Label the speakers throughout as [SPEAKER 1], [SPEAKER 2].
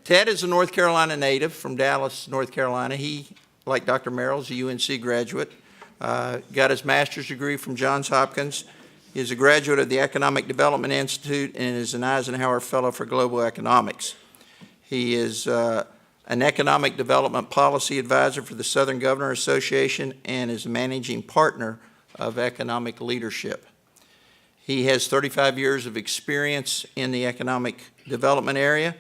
[SPEAKER 1] Ted is a North Carolina native from Dallas, North Carolina. He, like Dr. Merrill, is a UNC graduate. Got his master's degree from Johns Hopkins. He is a graduate of the Economic Development Institute and is an Eisenhower Fellow for Global Economics. He is an Economic Development Policy Advisor for the Southern Governor Association and is Managing Partner of Economic Leadership. He has 35 years of experience in the economic development area,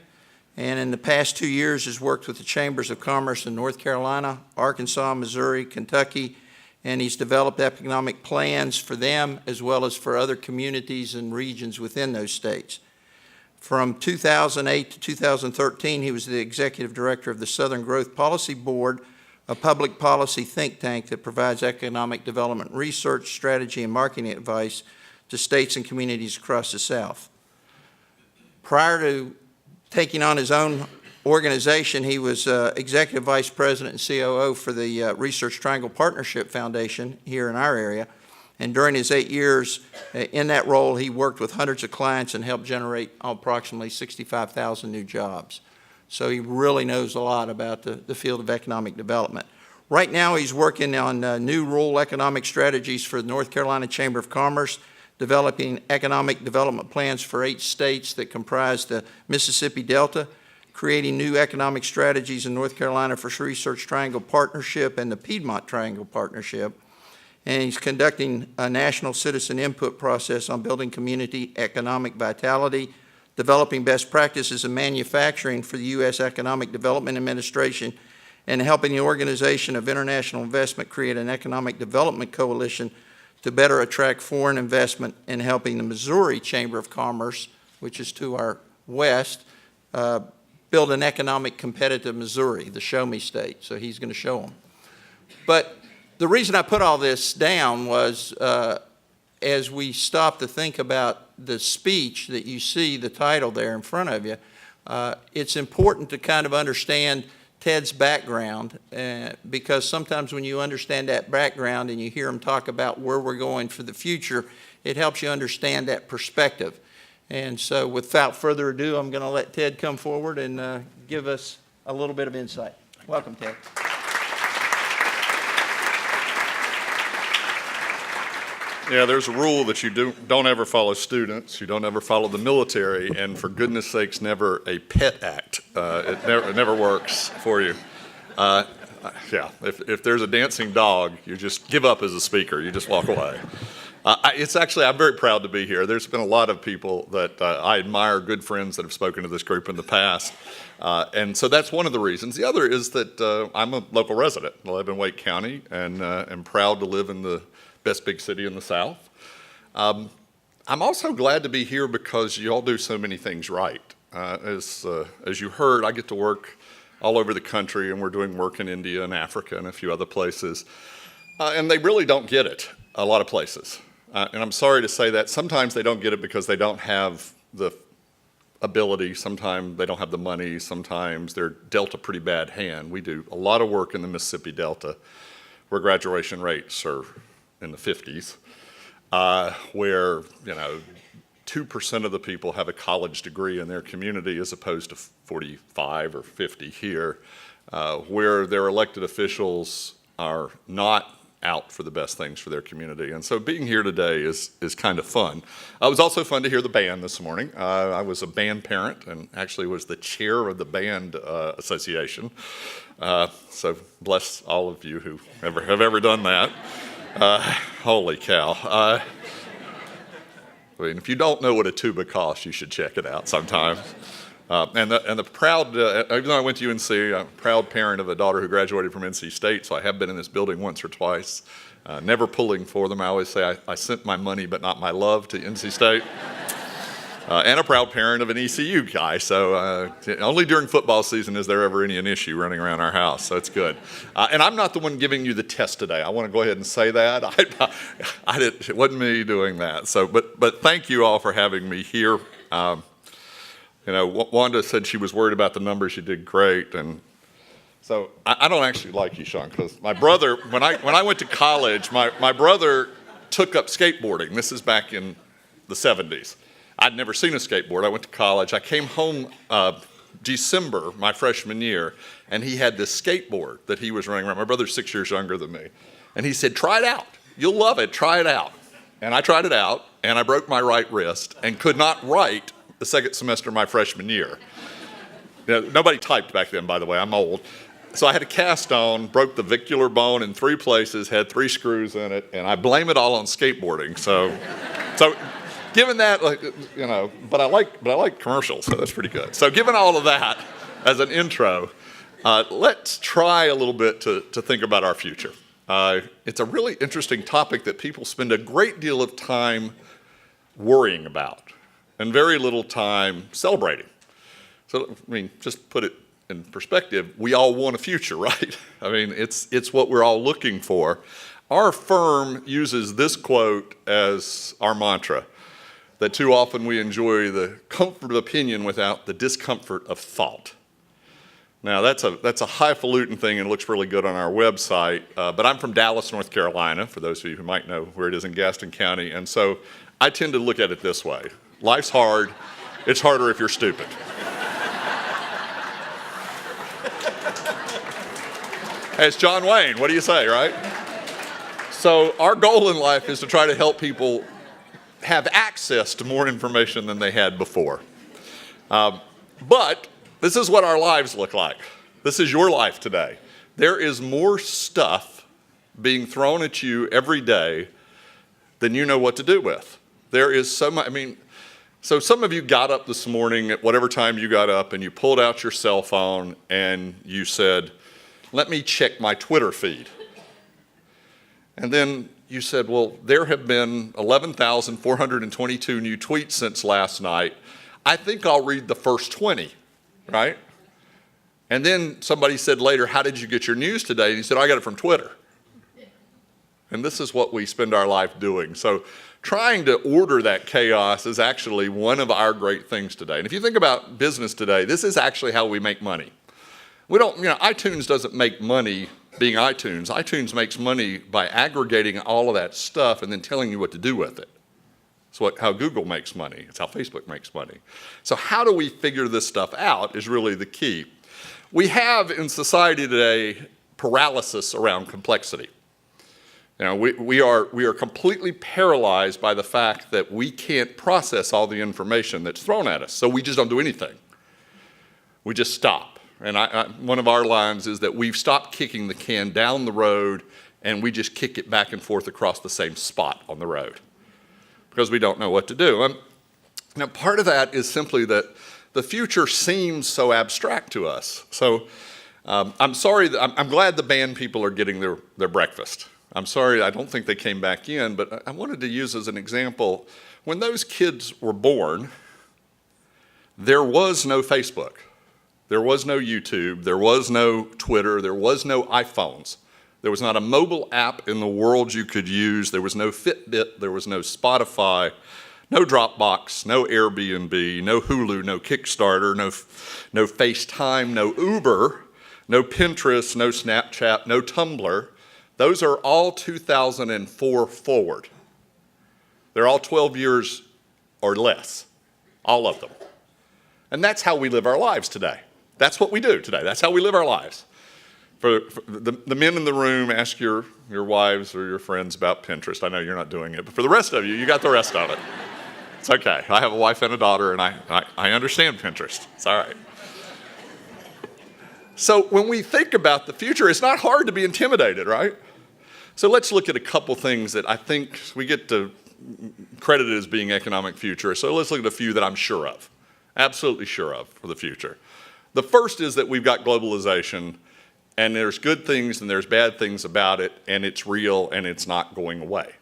[SPEAKER 1] and in the past 2 years has worked with the Chambers of Commerce in North Carolina, Arkansas, Missouri, Kentucky, and he's developed economic plans for them as well as for other communities and regions within those states. From 2008 to 2013, he was the Executive Director of the Southern Growth Policy Board, a public policy think tank that provides economic development research, strategy, and marketing advice to states and communities across the South. Prior to taking on his own organization, he was Executive Vice President and COO for the Research Triangle Partnership Foundation here in our area. And during his 8 years in that role, he worked with hundreds of clients and helped generate approximately 65,000 new jobs. So he really knows a lot about the field of economic development. Right now, he's working on new rural economic strategies for the North Carolina Chamber of Commerce, developing economic development plans for 8 states that comprise the Mississippi Delta, creating new economic strategies in North Carolina for Research Triangle Partnership and the Piedmont Triangle Partnership. And he's conducting a national citizen input process on building community economic vitality, developing best practices in manufacturing for the U.S. Economic Development Administration, and helping the Organization of International Investment create an economic development coalition to better attract foreign investment, and helping the Missouri Chamber of Commerce, which is to our west, build an economic competitive Missouri, the show me state. So he's going to show them. But the reason I put all this down was as we stop to think about the speech that you see, the title there in front of you, it's important to kind of understand Ted's background, because sometimes when you understand that background and you hear him talk about where we're going for the future, it helps you understand that perspective. And so without further ado, I'm going to let Ted come forward and give us a little bit of insight. Welcome, Ted.
[SPEAKER 2] Yeah, there's a rule that you don't ever follow students, you don't ever follow the military, and for goodness sakes, never a pet act. It never works for you. Yeah, if there's a dancing dog, you just give up as a speaker. You just walk away. I'm very proud to be here. There's been a lot of people that I admire, good friends that have spoken to this group in the past. And so that's one of the reasons. The other is that I'm a local resident. I live in Wake County and am proud to live in the best big city in the South. I'm also glad to be here because you all do so many things right. As you heard, I get to work all over the country, and we're doing work in India and Africa and a few other places. And they really don't get it, a lot of places. And I'm sorry to say that. Sometimes they don't get it because they don't have the ability. Sometimes they don't have the money. Sometimes they're dealt a pretty bad hand. We do a lot of work in the Mississippi Delta where graduation rates are in the 50s, where 2% of the people have a college degree in their community as opposed to 45 or 50 here, where their elected officials are not out for the best things for their community. And so being here today is kind of fun. It was also fun to hear the band this morning. I was a band parent and actually was the chair of the band association. So bless all of you who have ever done that. Holy cow. I mean, if you don't know what a tuba costs, you should check it out sometime. And the proud, even though I went to UNC, I'm a proud parent of a daughter who graduated from NC State, so I have been in this building once or twice, never pulling for them. I always say I sent my money but not my love to NC State. And a proud parent of an ECU guy, so only during football season is there ever an issue running around our house, so it's good. And I'm not the one giving you the test today. I want to go ahead and say that. It wasn't me doing that. So, but thank you all for having me here. Wanda said she was worried about the numbers. You did great, and so I don't actually like you, Sean, because my brother, when I went to college, my brother took up skateboarding. This is back in the 70s. I'd never seen a skateboard. I went to college. I came home December, my freshman year, and he had this skateboard that he was running around. My brother's 6 years younger than me. And he said, try it out. You'll love it. Try it out. And I tried it out, and I broke my right wrist and could not write the second semester of my freshman year. Nobody typed back then, by the way. I'm old. So I had a cast on, broke the vicular bone in 3 places, had 3 screws in it, and I blame it all on skateboarding. So given that, but I like commercials, so that's pretty good. So given all of that as an intro, let's try a little bit to think about our future. It's a really interesting topic that people spend a great deal of time worrying about and very little time celebrating. So, just put it in perspective, we all want a future, right? It's what we're all looking for. Our firm uses this quote as our mantra, that too often we enjoy the comfort of opinion without the discomfort of thought. Now, that's a highfalutin thing and looks really good on our website, but I'm from Dallas, North Carolina, for those of you who might know where it is in Gaston County, and so I tend to look at it this way. Life's hard. It's harder if you're stupid. Hey, it's John Wayne. What do you say, right? So our goal in life is to try to help people have access to more information than they had before. But this is what our lives look like. This is your life today. There is more stuff being thrown at you every day than you know what to do with. There is so much, so some of you got up this morning at whatever time you got up and you pulled out your cell phone and you said, let me check my Twitter feed. And then you said, well, there have been 11,422 new tweets since last night. I think I'll read the first 20, right? And then somebody said later, how did you get your news today? And he said, I got it from Twitter. And this is what we spend our life doing. So trying to order that chaos is actually one of our great things today. And if you think about business today, this is actually how we make money. We don't, iTunes doesn't make money being iTunes. iTunes makes money by aggregating all of that stuff and then telling you what to do with it. It's how Google makes money. It's how Facebook makes money. So how do we figure this stuff out is really the key. We have in society today paralysis around complexity. We are completely paralyzed by the fact that we can't process all the information that's thrown at us. So we just don't do anything. We just stop. And one of our lines is that we've stopped kicking the can down the road and we just kick it back and forth across the same spot on the road because we don't know what to do. Now, part of that is simply that the future seems so abstract to us. So I'm sorry, I'm glad the band people are getting their breakfast. I'm sorry, I don't think they came back in, but I wanted to use as an example, when those kids were born, there was no Facebook. There was no YouTube, there was no Twitter, there was no iPhones. There was not a mobile app in the world you could use. There was no Fitbit, there was no Spotify, no Dropbox, no Airbnb, no Hulu, no Kickstarter, no FaceTime, no Uber, no Pinterest, no Snapchat, no Tumblr. Those are all 2004 forward. They're all 12 years or less, all of them. And that's how we live our lives today. That's what we do today. That's how we live our lives. For the men in the room, ask your wives or your friends about Pinterest. I know you're not doing it, but for the rest of you, you got the rest of it. It's okay. I have a wife and a daughter, and I understand Pinterest. It's all right. So when we think about the future, it's not hard to be intimidated, right? So let's look at a couple things that I think we get to credit as being economic futurists. So let's look at a few that I'm sure of, absolutely sure of for the future. The first is that we've got globalization, and there's good things and there's bad things about it, and it's real and it's not going away.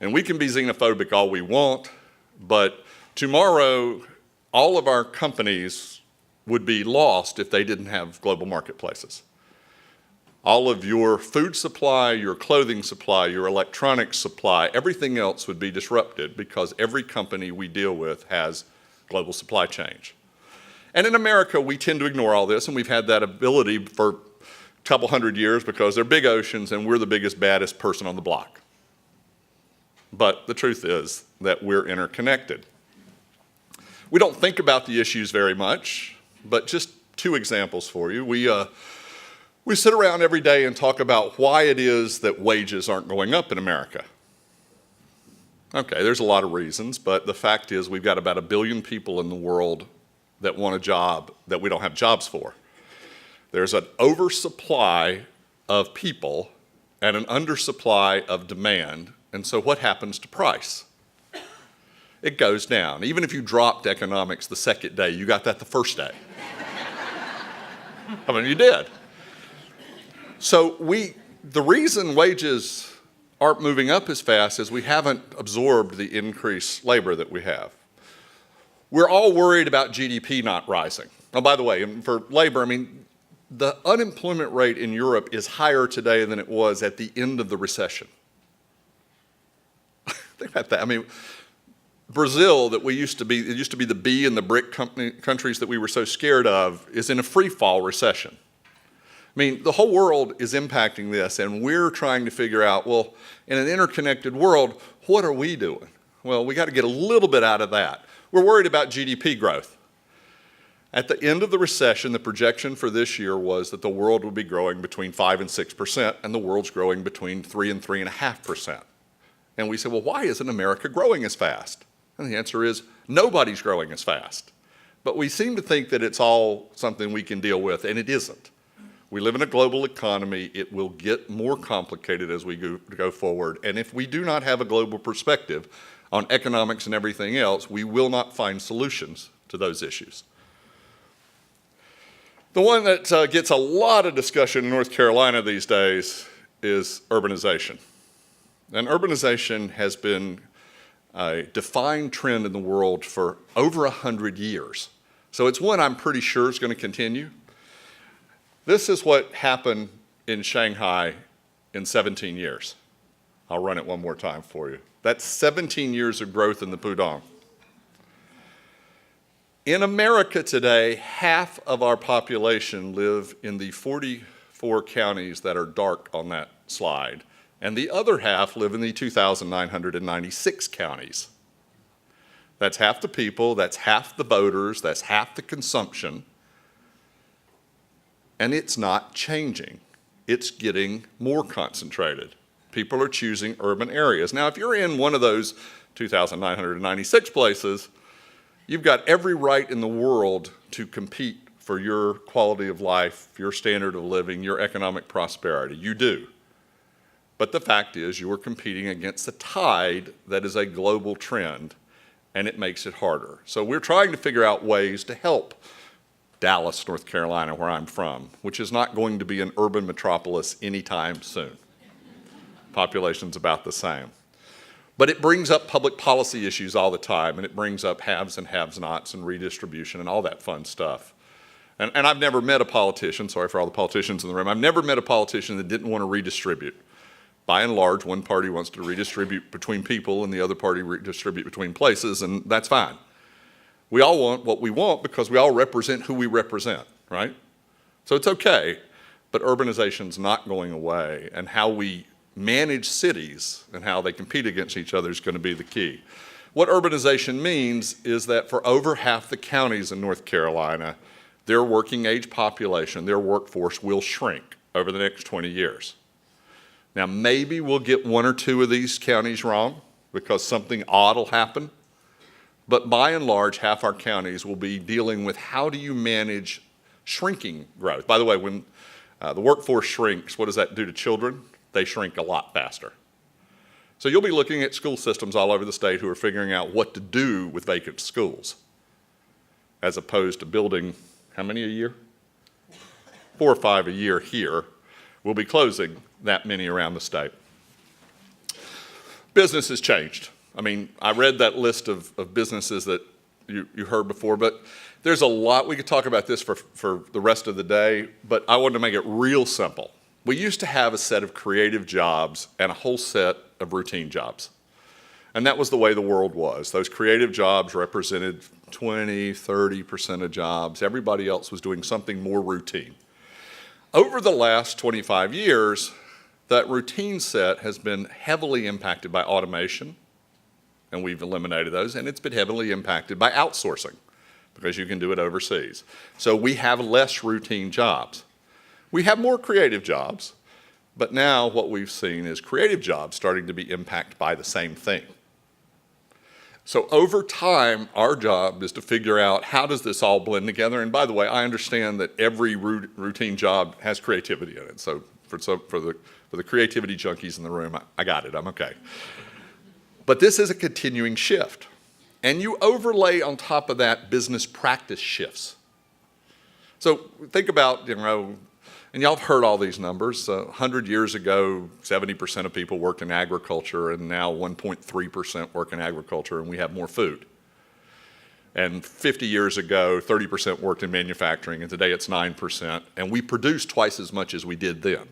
[SPEAKER 2] And we can be xenophobic all we want, but tomorrow all of our companies would be lost if they didn't have global marketplaces. All of your food supply, your clothing supply, your electronics supply, everything else would be disrupted because every company we deal with has global supply chains. And in America, we tend to ignore all this, and we've had that ability for a couple hundred years because they're big oceans and we're the biggest, baddest person on the block. But the truth is that we're interconnected. We don't think about the issues very much, but just two examples for you. We sit around every day and talk about why it is that wages aren't going up in America. Okay, there's a lot of reasons, but the fact is we've got about 1 billion people in the world that want a job that we don't have jobs for. There's an oversupply of people and an undersupply of demand, and so what happens to price? It goes down. Even if you dropped economics the second day, you got that the first day. I mean, you did. So the reason wages aren't moving up as fast is we haven't absorbed the increased labor that we have. We're all worried about GDP not rising. Oh, by the way, for labor, I mean, the unemployment rate in Europe is higher today than it was at the end of the recession. Think about that. I mean, Brazil, that it used to be the B in the BRIC countries that we were so scared of, is in a free fall recession. I mean, the whole world is impacting this, and we're trying to figure out, well, in an interconnected world, what are we doing? Well, we got to get a little bit out of that. We're worried about GDP growth. At the end of the recession, the projection for this year was that the world would be growing between 5 and 6%, and the world's growing between 3 and 3.5%. And we said, well, why isn't America growing as fast? And the answer is, nobody's growing as fast. But we seem to think that it's all something we can deal with, and it isn't. We live in a global economy. It will get more complicated as we go forward. And if we do not have a global perspective on economics and everything else, we will not find solutions to those issues. The one that gets a lot of discussion in North Carolina these days is urbanization. And urbanization has been a defined trend in the world for over 100 years. So it's one I'm pretty sure is going to continue. This is what happened in Shanghai in 17 years. I'll run it one more time for you. That's 17 years of growth in the Pudong. In America today, half of our population live in the 44 counties that are dark on that slide, and the other half live in the 2,996 counties. That's half the people, that's half the voters, that's half the consumption. And it's not changing. It's getting more concentrated. People are choosing urban areas. Now, if you're in one of those 2,996 places, you've got every right in the world to compete for your quality of life, your standard of living, your economic prosperity. You do. But the fact is, you are competing against the tide that is a global trend, and it makes it harder. So we're trying to figure out ways to help Dallas, North Carolina, where I'm from, which is not going to be an urban metropolis anytime soon. Population's about the same. But it brings up public policy issues all the time, and it brings up haves and have-nots and redistribution and all that fun stuff. And I've never met a politician, sorry for all the politicians in the room, I've never met a politician that didn't want to redistribute. By and large, one party wants to redistribute between people and the other party redistribute between places, and that's fine. We all want what we want because we all represent who we represent, right? So it's okay, but urbanization's not going away, and how we manage cities and how they compete against each other is going to be the key. What urbanization means is that for over half the counties in North Carolina, their working age population, their workforce will shrink over the next 20 years. Now, maybe we'll get one or two of these counties wrong because something odd will happen. But by and large, half our counties will be dealing with how do you manage shrinking growth. By the way, when the workforce shrinks, what does that do to children? They shrink a lot faster. So you'll be looking at school systems all over the state who are figuring out what to do with vacant schools, as opposed to building, how many a year? 4 or 5 a year here. We'll be closing that many around the state. Business has changed. I mean, I read that list of businesses that you heard before, but there's a lot. We could talk about this for the rest of the day, but I wanted to make it real simple. We used to have a set of creative jobs and a whole set of routine jobs. And that was the way the world was. Those creative jobs represented 20, 30% of jobs. Everybody else was doing something more routine. Over the last 25 years, that routine set has been heavily impacted by automation, and we've eliminated those, and it's been heavily impacted by outsourcing. because you can do it overseas. So we have less routine jobs. We have more creative jobs, but now what we've seen is creative jobs starting to be impacted by the same thing. So over time, our job is to figure out how does this all blend together. And by the way, I understand that every routine job has creativity in it. So for the creativity junkies in the room, I got it, I'm okay. But this is a continuing shift. And you overlay on top of that business practice shifts. So think about, and y'all have heard all these numbers. 100 years ago, 70% of people worked in agriculture, and now 1.3% work in agriculture, and we have more food. And 50 years ago, 30% worked in manufacturing, and today it's 9%, and we produce twice as much as we did then.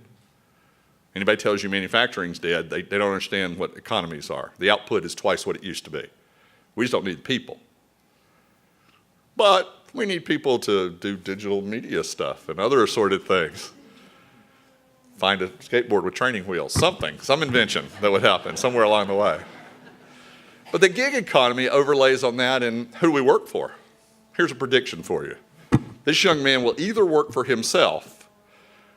[SPEAKER 2] Anybody tells you manufacturing's dead, they don't understand what economies are. The output is twice what it used to be. We just don't need people. But we need people to do digital media stuff and other assorted things. Find a skateboard with training wheels, some invention that would happen somewhere along the way. But the gig economy overlays on that, and who do we work for? Here's a prediction for you. This young man will either work for himself,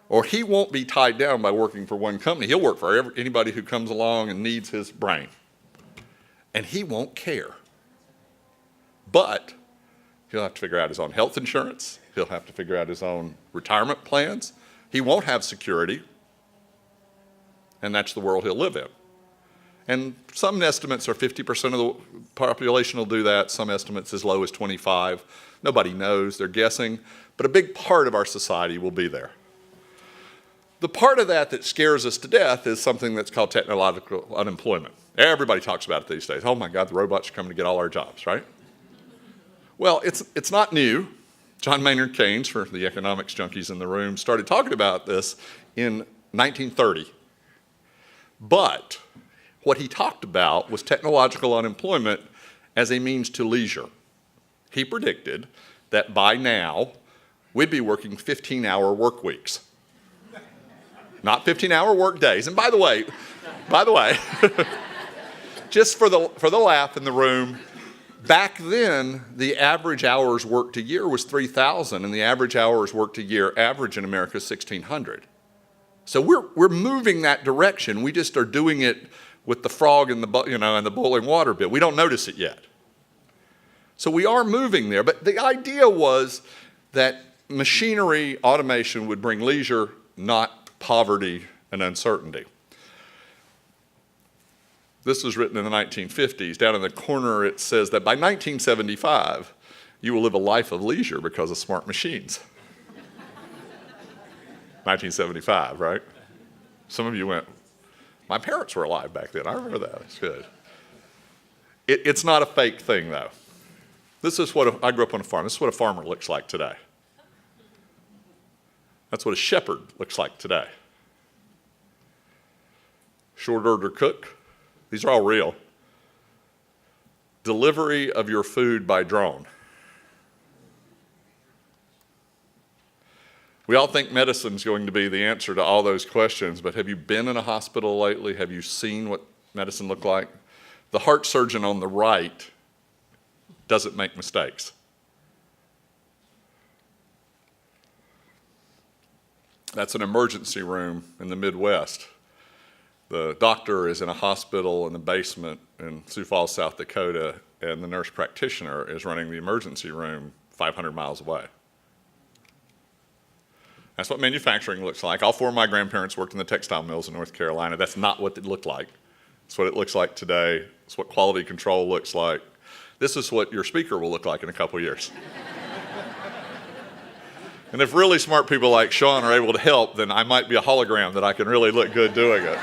[SPEAKER 2] or he won't be tied down by working for one company. He'll work for anybody who comes along and needs his brain. And he won't care. But he'll have to figure out his own health insurance. He'll have to figure out his own retirement plans. He won't have security. And that's the world he'll live in. And some estimates are 50% of the population will do that. Some estimates as low as 25. Nobody knows, they're guessing. But a big part of our society will be there. The part of that scares us to death is something that's called technological unemployment. Everybody talks about it these days. Oh my God, the robots are coming to get all our jobs, right? Well, it's not new. John Maynard Keynes, for the economics junkies in the room, started talking about this in 1930. But what he talked about was technological unemployment as a means to leisure. He predicted that by now, we'd be working 15-hour work weeks. Not 15-hour work days. And by the way, just for the laugh in the room, back then, the average hours worked a year was 3,000, and the average hours worked a year average in America is 1,600. So we're moving that direction. We just are doing it with the frog and the boiling water bit. We don't notice it yet. So we are moving there. But the idea was that machinery, automation would bring leisure, not poverty and uncertainty. This was written in the 1950s. Down in the corner, it says that by 1975, you will live a life of leisure because of smart machines. 1975, right? Some of you went, my parents were alive back then. I remember that. It's good. It's not a fake thing, though. This is I grew up on a farm. This is what a farmer looks like today. That's what a shepherd looks like today. Short order cook. These are all real. Delivery of your food by drone. We all think medicine's going to be the answer to all those questions, but have you been in a hospital lately? Have you seen what medicine looked like? The heart surgeon on the right doesn't make mistakes. That's an emergency room in the Midwest. The doctor is in a hospital in the basement in Sioux Falls, South Dakota, and the nurse practitioner is running the emergency room 500 miles away. That's what manufacturing looks like. All four of my grandparents worked in the textile mills in North Carolina. That's not what it looked like. It's what it looks like today. It's what quality control looks like. This is what your speaker will look like in a couple years. And if really smart people like Sean are able to help, then I might be a hologram that I can really look good doing it.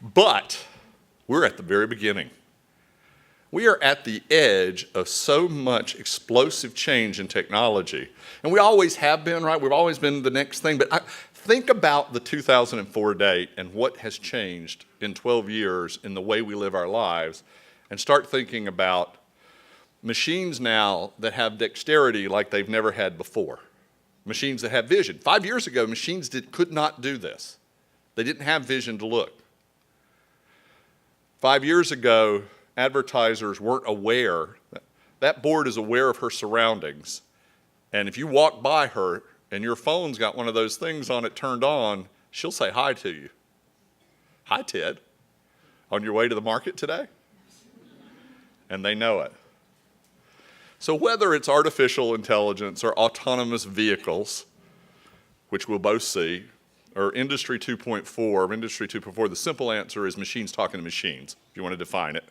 [SPEAKER 2] But we're at the very beginning. We are at the edge of so much explosive change in technology. And we always have been, right? We've always been the next thing. But think about the 2004 date and what has changed in 12 years in the way we live our lives, and start thinking about machines now that have dexterity like they've never had before. Machines that have vision. 5 years ago, machines could not do this. They didn't have vision to look. 5 years ago, advertisers weren't aware, that board is aware of her surroundings. And if you walk by her and your phone's got one of those things on it turned on, she'll say hi to you. Hi, Ted. On your way to the market today? And they know it. So whether it's artificial intelligence or autonomous vehicles, which we'll both see, or Industry 2.4, Industry 2.4, the simple answer is machines talking to machines, if you want to define it,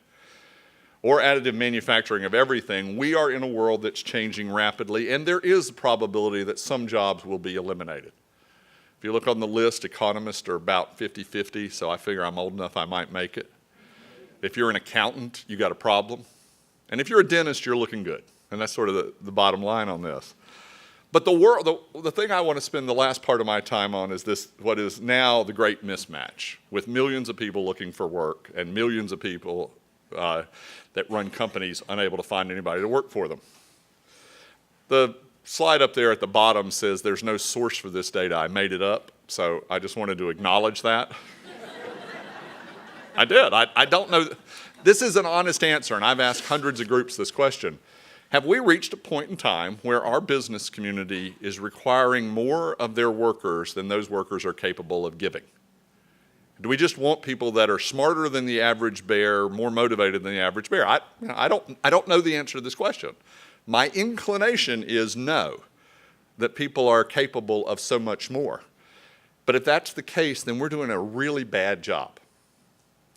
[SPEAKER 2] or additive manufacturing of everything, we are in a world that's changing rapidly, and there is a probability that some jobs will be eliminated. If you look on the list, economists are about 50-50, so I figure I'm old enough I might make it. If you're an accountant, you got a problem. And if you're a dentist, you're looking good. And that's sort of the bottom line on this. But the thing I want to spend the last part of my time on is this, what is now the Great Mismatch, with millions of people looking for work and millions of people that run companies unable to find anybody to work for them. The slide up there at the bottom says there's no source for this data. I made it up, so I just wanted to acknowledge that. I did. I don't know. This is an honest answer, and I've asked hundreds of groups this question. Have we reached a point in time where our business community is requiring more of their workers than those workers are capable of giving? Do we just want people that are smarter than the average bear, more motivated than the average bear? I don't know the answer to this question. My inclination is no, that people are capable of so much more. But if that's the case, then we're doing a really bad job.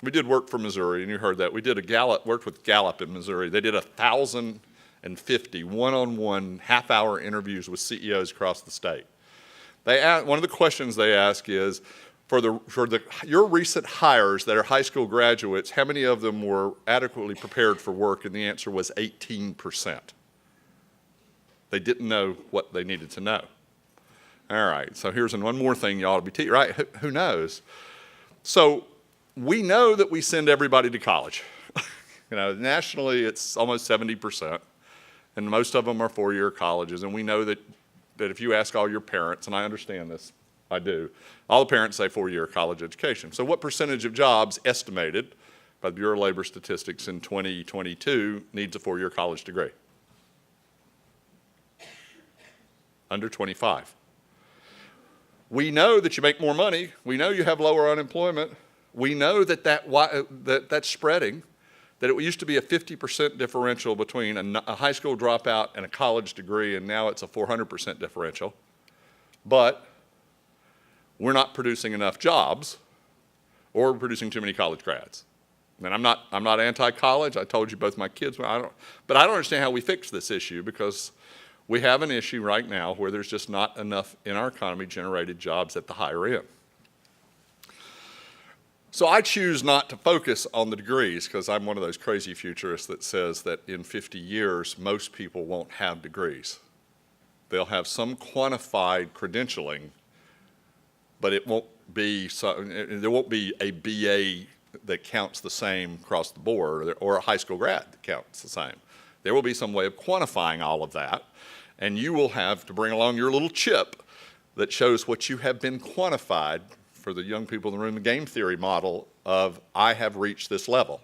[SPEAKER 2] We did work for Missouri, and you heard that. We did worked with Gallup in Missouri. They did 1,050 one-on-one half-hour interviews with CEOs across the state. One of the questions they ask is, your recent hires that are high school graduates, how many of them were adequately prepared for work? And the answer was 18%. They didn't know what they needed to know. All right, so here's one more thing you ought to be teaching, right? Who knows? So we know that we send everybody to college. Nationally, it's almost 70%, and most of them are four-year colleges. And we know that if you ask all your parents, and I understand this, I do, all the parents say four-year college education. So what percentage of jobs estimated by the Bureau of Labor Statistics in 2022 needs a four-year college degree? Under 25. We know that you make more money. We know you have lower unemployment. We know that's spreading, that it used to be a 50% differential between a high school dropout and a college degree, and now it's a 400% differential. But we're not producing enough jobs, or we're producing too many college grads. And I'm not anti-college. I told you both my kids, but I don't understand how we fix this issue, because we have an issue right now where there's just not enough in our economy generated jobs at the higher end. So I choose not to focus on the degrees, because I'm one of those crazy futurists that says that in 50 years, most people won't have degrees. They'll have some quantified credentialing, but it won't be there won't be a BA that counts the same across the board, or a high school grad that counts the same. There will be some way of quantifying all of that, and you will have to bring along your little chip that shows what you have been quantified. For the young people in the room, the game theory model of I have reached this level.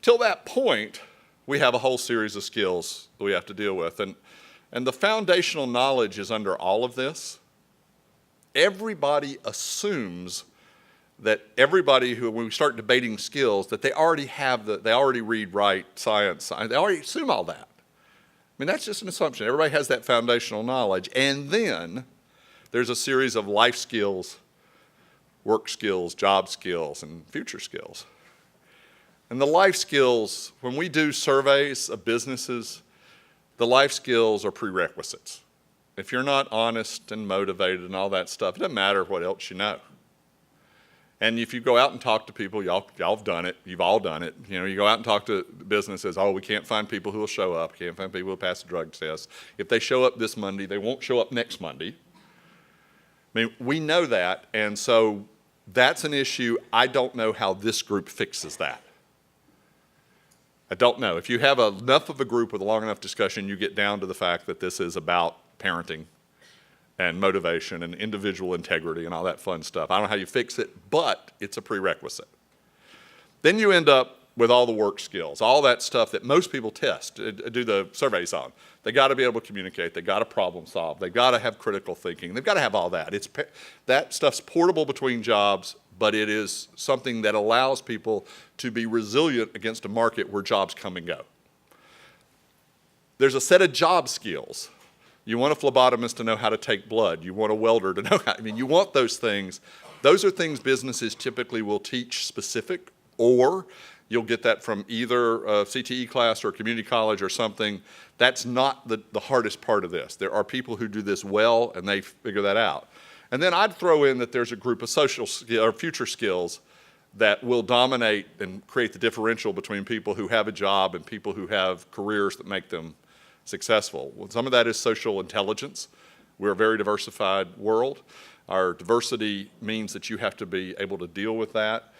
[SPEAKER 2] Till that point, we have a whole series of skills that we have to deal with. And the foundational knowledge is under all of this. Everybody assumes that when we start debating skills, that they already read, write, science, they already assume all that. I mean, that's just an assumption. Everybody has that foundational knowledge. And then there's a series of life skills, work skills, job skills, and future skills. And the life skills, when we do surveys of businesses, the life skills are prerequisites. If you're not honest and motivated and all that stuff, it doesn't matter what else you know. And if you go out and talk to people, y'all have done it, you've all done it. You go out and talk to businesses, we can't find people who will show up, can't find people who will pass the drug test. If they show up this Monday, they won't show up next Monday. I mean, we know that, and so that's an issue. I don't know how this group fixes that. I don't know. If you have enough of a group with a long enough discussion, you get down to the fact that this is about parenting and motivation and individual integrity and all that fun stuff. I don't know how you fix it, but it's a prerequisite. Then you end up with all the work skills, all that stuff that most people test, do the surveys on. They got to be able to communicate. They got to problem solve. They got to have critical thinking. They've got to have all that. That stuff's portable between jobs, but it is something that allows people to be resilient against a market where jobs come and go. There's a set of job skills. You want a phlebotomist to know how to take blood. You want a welder to know how, you want those things. Those are things businesses typically will teach specific, or you'll get that from either a CTE class or a community college or something. That's not the hardest part of this. There are people who do this well, and they figure that out. And then I'd throw in that there's a group of social or future skills that will dominate and create the differential between people who have a job and people who have careers that make them successful. Well, some of that is social intelligence. We're a very diversified world. Our diversity means that you have to be able to deal with that.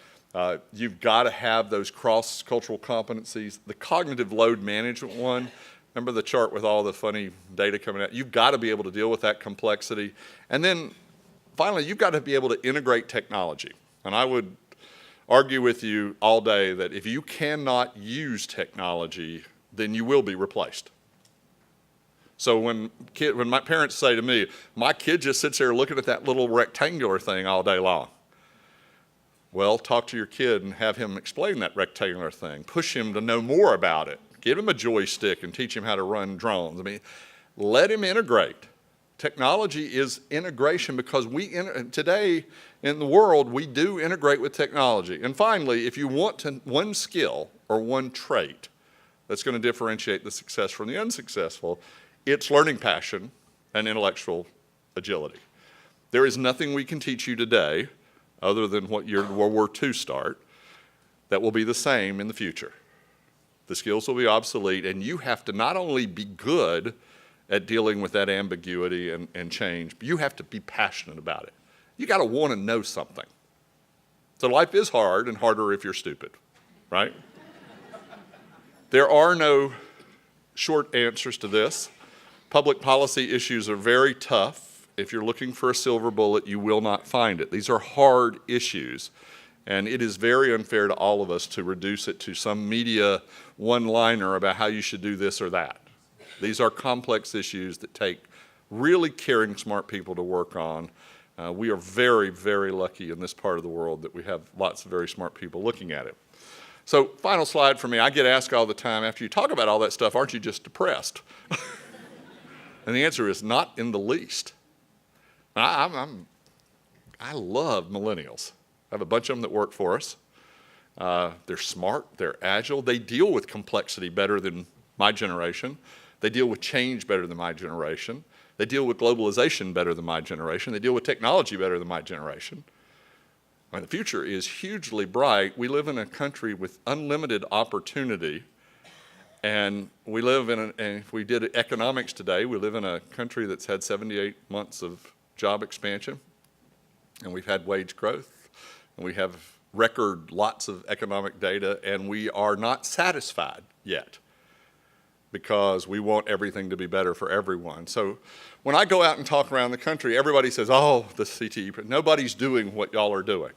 [SPEAKER 2] You've got to have those cross-cultural competencies. The cognitive load management one, remember the chart with all the funny data coming out? You've got to be able to deal with that complexity. And then finally, you've got to be able to integrate technology. And I would argue with you all day that if you cannot use technology, then you will be replaced. So when my parents say to me, my kid just sits there looking at that little rectangular thing all day long. Well, talk to your kid and have him explain that rectangular thing. Push him to know more about it. Give him a joystick and teach him how to run drones. Let him integrate. Technology is integration because today in the world, we do integrate with technology. And finally, if you want one skill or one trait that's going to differentiate the success from the unsuccessful, it's learning passion and intellectual agility. There is nothing we can teach you today other than what your World War II start that will be the same in the future. The skills will be obsolete, and you have to not only be good at dealing with that ambiguity and change, but you have to be passionate about it. You got to want to know something. So life is hard and harder if you're stupid, right? There are no short answers to this. Public policy issues are very tough. If you're looking for a silver bullet, you will not find it. These are hard issues, and it is very unfair to all of us to reduce it to some media one-liner about how you should do this or that. These are complex issues that take really caring, smart people to work on. We are very, very lucky in this part of the world that we have lots of very smart people looking at it. So, final slide for me. I get asked all the time, after you talk about all that stuff, aren't you just depressed? And the answer is not in the least. I love millennials. I have a bunch of them that work for us. They're smart, they're agile, they deal with complexity better than my generation. They deal with change better than my generation. They deal with globalization better than my generation. They deal with technology better than my generation. The future is hugely bright. We live in a country with unlimited opportunity. And we live and if we did economics today, we live in a country that's had 78 months of job expansion, and we've had wage growth, and we have record lots of economic data, and we are not satisfied yet because we want everything to be better for everyone. So when I go out and talk around the country, everybody says, oh, the CTE, but nobody's doing what y'all are doing,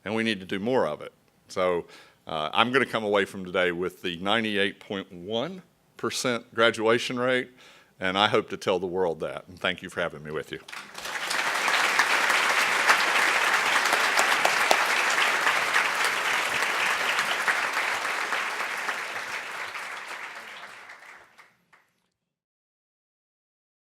[SPEAKER 2] and we need to do more of it. So I'm going to come away from today with the 98.1% graduation rate, and I hope to tell the world that. And thank you for having me with you.